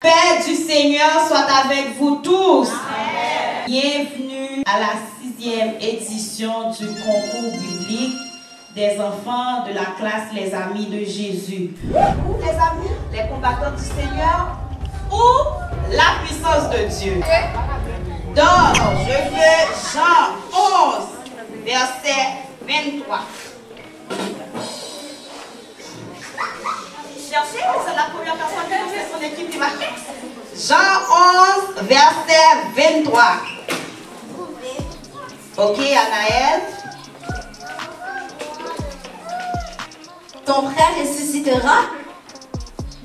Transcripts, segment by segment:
Paix du Seigneur soit avec vous tous. Amen. Bienvenue à la 6e édition du concours biblique des enfants de la classe Les Amis de Jésus. Ou les amis, les combattants du Seigneur, ou la puissance de Dieu. Donc, je veux Jean 11, verset 23. Cherchez, c'est la première personne qui a fait son équipe qui va faire. Jean 11, verset 23. Ok, Anaël. Ton frère ressuscitera.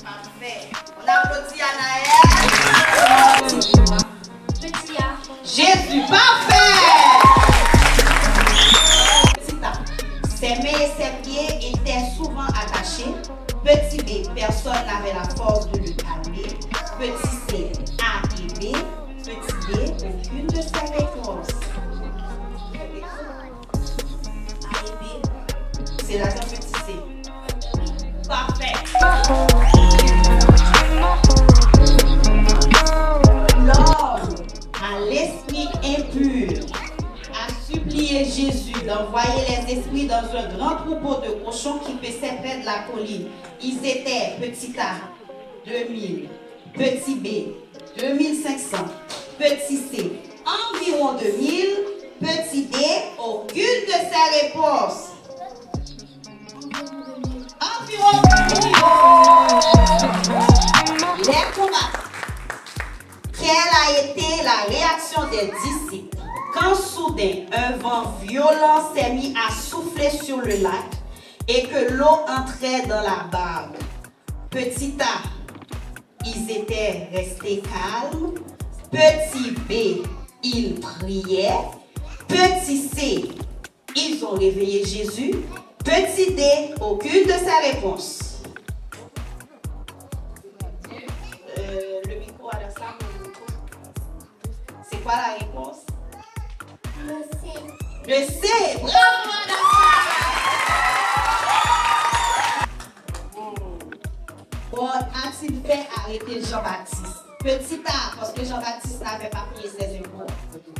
Parfait. On applaudit Anaël. Petit A. Jésus, parfait. Petit A. Ses mains et ses pieds étaient souvent attachés. Petit B, personne n'avait la force de le calmer. Petit C, A et B. Petit D, aucune de ces réponses. A et B. C'est la petit C. Parfait. L'homme à l'esprit impur a supplié Jésus d'envoyer les esprits dans un grand troupeau de cochons qui paissaient près de la colline. Ils étaient petit A, 2000, petit B, 2500, petit C, environ 2000, petit D, aucune de ces réponses. Environ 2000. Les combats. Quelle a été la réaction des disciples quand soudain un vent violent s'est mis à souffler sur le lac et que l'eau entrait dans la barque? Petit A, ils étaient restés calmes. Petit B, ils priaient. Petit C, ils ont réveillé Jésus. Petit D, aucune de ces réponses. Le micro à la salle. C'est quoi la réponse? Le C. Le C. Bravo, Bon, a-t-il fait arrêter Jean-Baptiste? Petit A, parce que Jean-Baptiste n'avait pas payé ses impôts.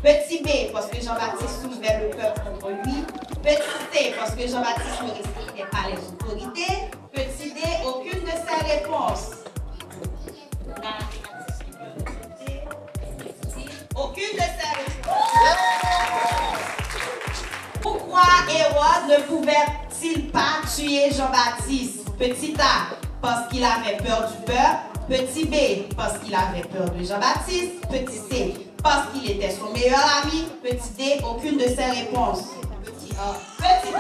Petit B, parce que Jean-Baptiste soulevait le peuple contre lui. Petit C, parce que Jean-Baptiste ne respectait pas les autorités. Petit D, aucune de ces réponses. Aucune de ces réponses. Pourquoi Hérode ne pouvait-il pas tuer Jean-Baptiste? Petit A, parce qu'il avait peur du peuple. Petit B, parce qu'il avait peur de Jean-Baptiste. Petit C, parce qu'il était son meilleur ami. Petit D, aucune de ces réponses. Petit A. Petit A.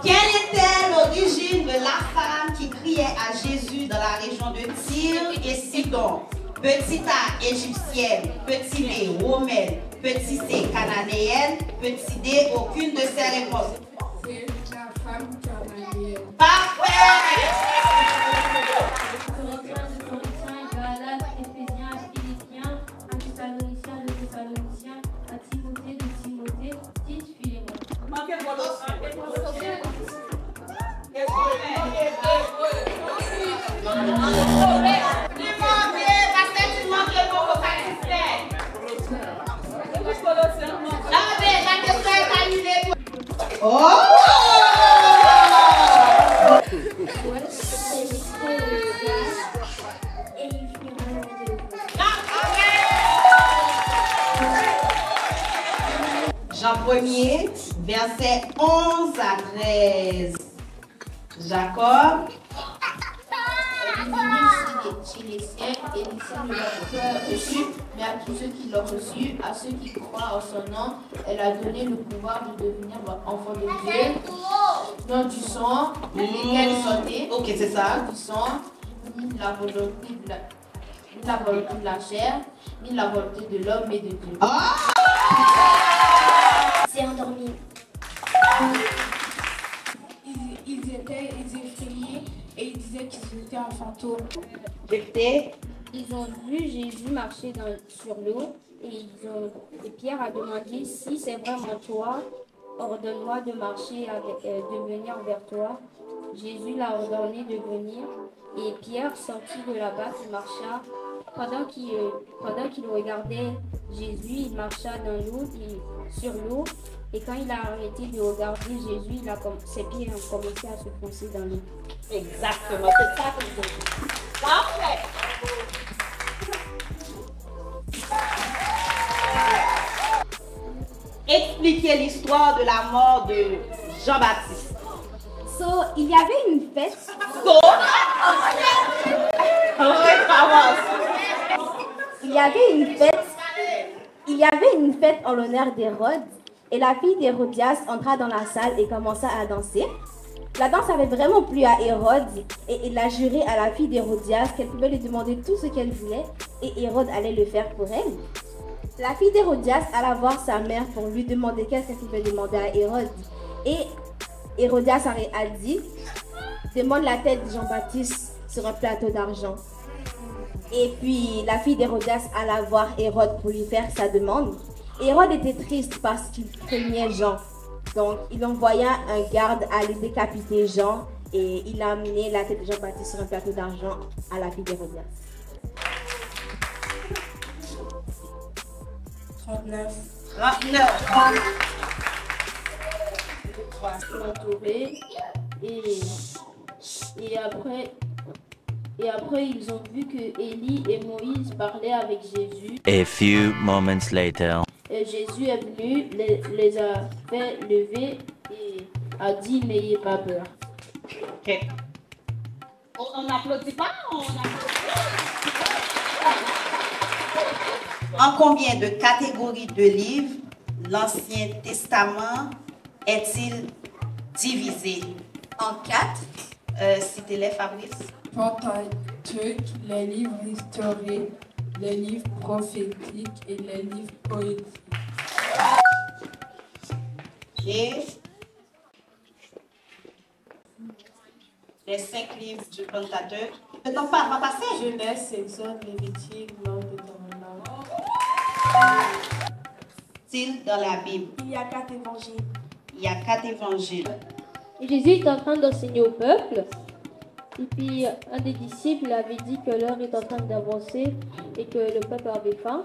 Quelle était l'origine de la femme qui criait à Jésus dans la région de Tyr et Sidon? Petit A, égyptienne. Petit B, romaine. Petit C, cananéenne. Petit D, aucune de ces réponses. C'est la femme cananéenne. Parfait! Corinthiens, de Corinthiens, Galates, Éphésiens, Philippiens, à Thessaloniciens, de Thessaloniciens, à Timothée, de Timothée, Tite, Philémon. Oh! Jean 1er, verset 11 à 13. Jacob. Chez les siècles et d'ici ne l'ont reçu, mais à tous ceux qui l'ont reçu, à ceux qui croient en son nom, elle a donné le pouvoir de devenir enfants de Dieu, non du sang, lesquels sauter, Ok, c'est ça. du sang, ni de la volonté de la chair, ni de la volonté de l'homme, mais de Dieu. C'est endormi. Ils étaient effrayés et ils disaient qu'ils étaient un fantôme. Ils ont vu Jésus marcher sur l'eau et Pierre a demandé si c'est vraiment toi, ordonne-moi de marcher de venir vers toi. Jésus l'a ordonné de venir. Et Pierre sortit de là-bas, il marcha. Pendant qu'il regardait Jésus, il marcha sur l'eau. Et quand il a arrêté de regarder Jésus, ses pieds ont commencé à se foncer dans l'eau. Exactement, c'est ça que je dis. Parfait. Expliquez l'histoire de la mort de Jean-Baptiste. Il y avait une fête. Il y avait une fête en l'honneur d'Hérode. Et la fille d'Hérodias entra dans la salle et commença à danser. La danse avait vraiment plu à Hérode et il a juré à la fille d'Hérodias qu'elle pouvait lui demander tout ce qu'elle voulait et Hérode allait le faire pour elle. La fille d'Hérodias alla voir sa mère pour lui demander qu'est-ce qu'elle pouvait demander à Hérode. Et Hérodias a dit « Demande la tête de Jean-Baptiste sur un plateau d'argent. » Et puis la fille d'Hérodias alla voir Hérode pour lui faire sa demande. Hérode était triste parce qu'il craignait Jean. Donc, il envoya un garde aller décapiter Jean et il a amené la tête de Jean-Baptiste sur un plateau d'argent à la fille d'Hérodias. 39. Entourés et après ils ont vu que Élie et Moïse parlaient avec Jésus. A few moments later. Et Jésus est venu, les a fait lever et a dit n'ayez pas peur. Ok. On n'applaudit pas, En combien de catégories de livres l'Ancien Testament est-il divisé? En 4. Citez-les, Fabrice. Pentateuque, les livres historiques, les livres prophétiques et les livres poétiques. Et les 5 livres du Pentateuque. Le temps va passer. Genèse, Exode, Lévitique, Nombre, Deutéronome. Style dans la Bible. Il y a 4 évangiles. Il y a 4 évangiles. Et Jésus est en train d'enseigner au peuple. Et puis un des disciples avait dit que l'heure est en train d'avancer et que le peuple avait faim.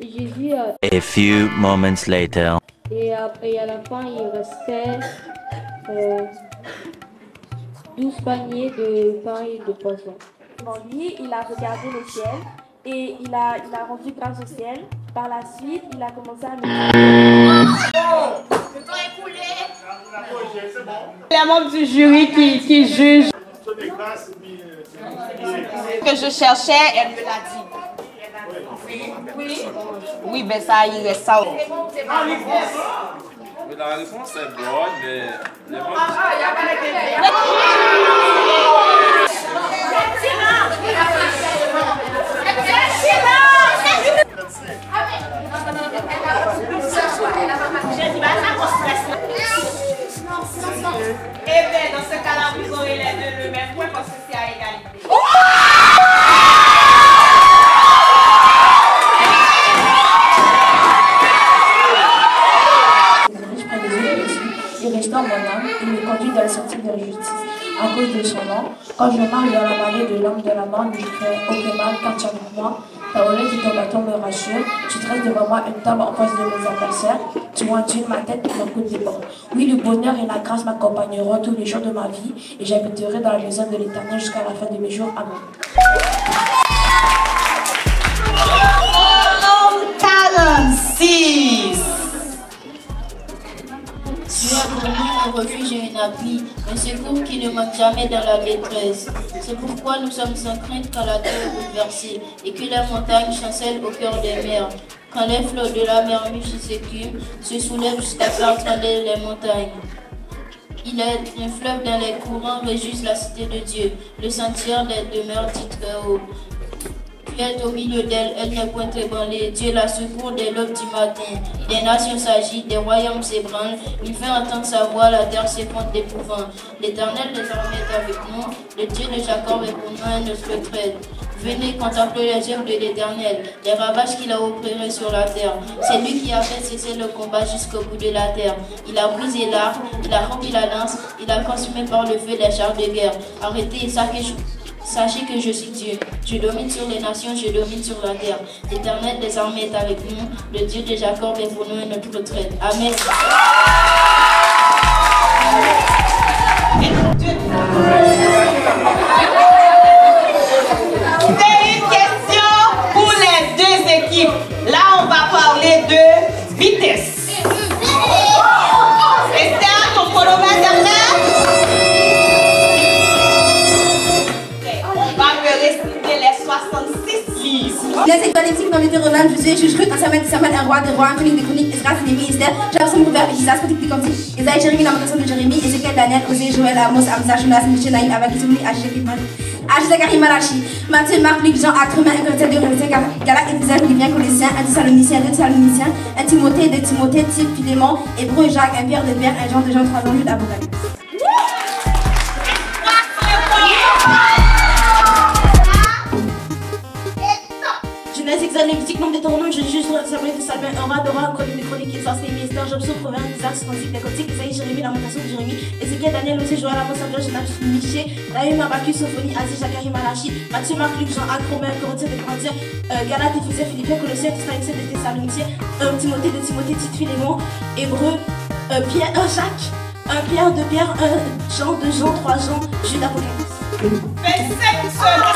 Et Jésus A few moments later. et à la fin il restait 12 paniers de pain et de poisson. Lui, il a regardé le ciel et il a rendu grâce au ciel. Par la suite, il a commencé à Les membres du jury qui jugent. Que je cherchais, elle me l'a dit. Oui, ben ça, il reste ça. Mais la réponse est bonne, mais les membres... Eh bien, dans ce cas-là, vous aurez les deux le même point parce que c'est à égalité. Il restaure mon âme, il me conduit dans la sortie de la justice. À cause de son nom, quand je marche dans la vallée de l'homme de la mort, je ferai aucun mal car tu es avec moi. Ta relève et ton bâton me rassurent. Tu dresses devant moi une table en face de mes adversaires. Tu inclines ma tête et mon coude débord. Oui, le bonheur et la grâce m'accompagneront tous les jours de ma vie et j'habiterai dans la maison de l'Éternel jusqu'à la fin de mes jours. Amen. 46. Tu as pour nous un refuge et un appui, un secours qui ne manque jamais dans la détresse. C'est pourquoi nous sommes sans crainte quand la terre est bouleversée et que la montagne chancelle au cœur des mers. Quand les flots de la mer mugissent s'écument, se soulèvent jusqu'à faire trembler les montagnes. Il est un fleuve dans les courants, réjouissent la cité de Dieu, le sentier des demeures dit très haut. Tu es au milieu d'elle, elle n'est point ébranlée. Dieu la secourt dès l'aube du matin. Des nations s'agitent, des royaumes s'ébranlent. Il fait entendre sa voix, la terre s'effondre d'épouvant. L'Éternel désormais est avec nous. Le Dieu de Jacob est pour nous un notre trêve. Venez contempler les œuvres de l'Éternel, les ravages qu'il a opérés sur la terre. C'est lui qui a fait cesser le combat jusqu'au bout de la terre. Il a brisé l'arc, il a rompu la lance, il a consumé par le feu les chars de guerre. Arrêtez Isaac et Sachez que je suis Dieu. Je domine sur les nations, je domine sur la terre. L'Éternel des armées est avec nous. Le Dieu de Jacob est pour nous notre retraite. Amen. C'est une question pour les deux équipes. Là, on va parler de vitesse. Esther, ton chronomètre est prêt? On va me réciter les 66 livres. Les économiques dans Deutéronome, Josué, Juge, Ruth, Samuel, un roi, des rois, Chronique, des chroniques, Esdras, Néhémie, Esther, Jabson, Proverbe, Isaïe, Cantique des Cantiques, Isaïe, Jérémie, Lamentation de Jérémie, Ézéchiel, Daniel, Osée, Joël, Amos, Hamza, Jonas, Michel, Naïm, Abakis, Agis, Zacharie, Malachi, Matthieu, Marc, Luc, Jean, Actes, Romains, 1 Corinthiens, 2 Corinthiens, Galates, Éphésiens, Philippiens, Colossiens, 1 Thessaloniciens, 2 Thessaloniciens, 1 Timothée, 2 Timothée, Tite, Philémon, Hébreu, Jacques, 1 Pierre, 2 Pierre, 1 Jean, 2 Jean, 3 Jean, Jude, Apocalypse. Genèse, Exode, Lévitique, Nombre, Deutéronome, Juge, Samuel, Salmin, un roi, de roi, Chronique, des chroniques, Esdras, Néhémie, Esther, Jobson, Proverbe, Isaïe, Cantique des Cantiques, Isaïe, Jérémie, Lamentation de Jérémie, Ézéchiel, Daniel, Osée, Joël, Amos, Hamza, Jonas, Michel, Naïm, Abakis, Sophonie, Asie, Zacharie, Malachi, Matthieu, Marc, Luc, Jean, Actes, Romains, 1 Corinthiens, 2 Corinthiens, Galates, Éphésiens, Philippiens, Colossiens, Thessaloniciens, 2 Thessaloniciens, 1 Timothée, 2 Timothée, Tite, Philémon, Hébreu, Pierre, 1 Jacques, 1 Pierre, 2 Pierre, 1 Jean, 2 Jean, 3 Jean, Jude, Apocalypse. 25 secondes.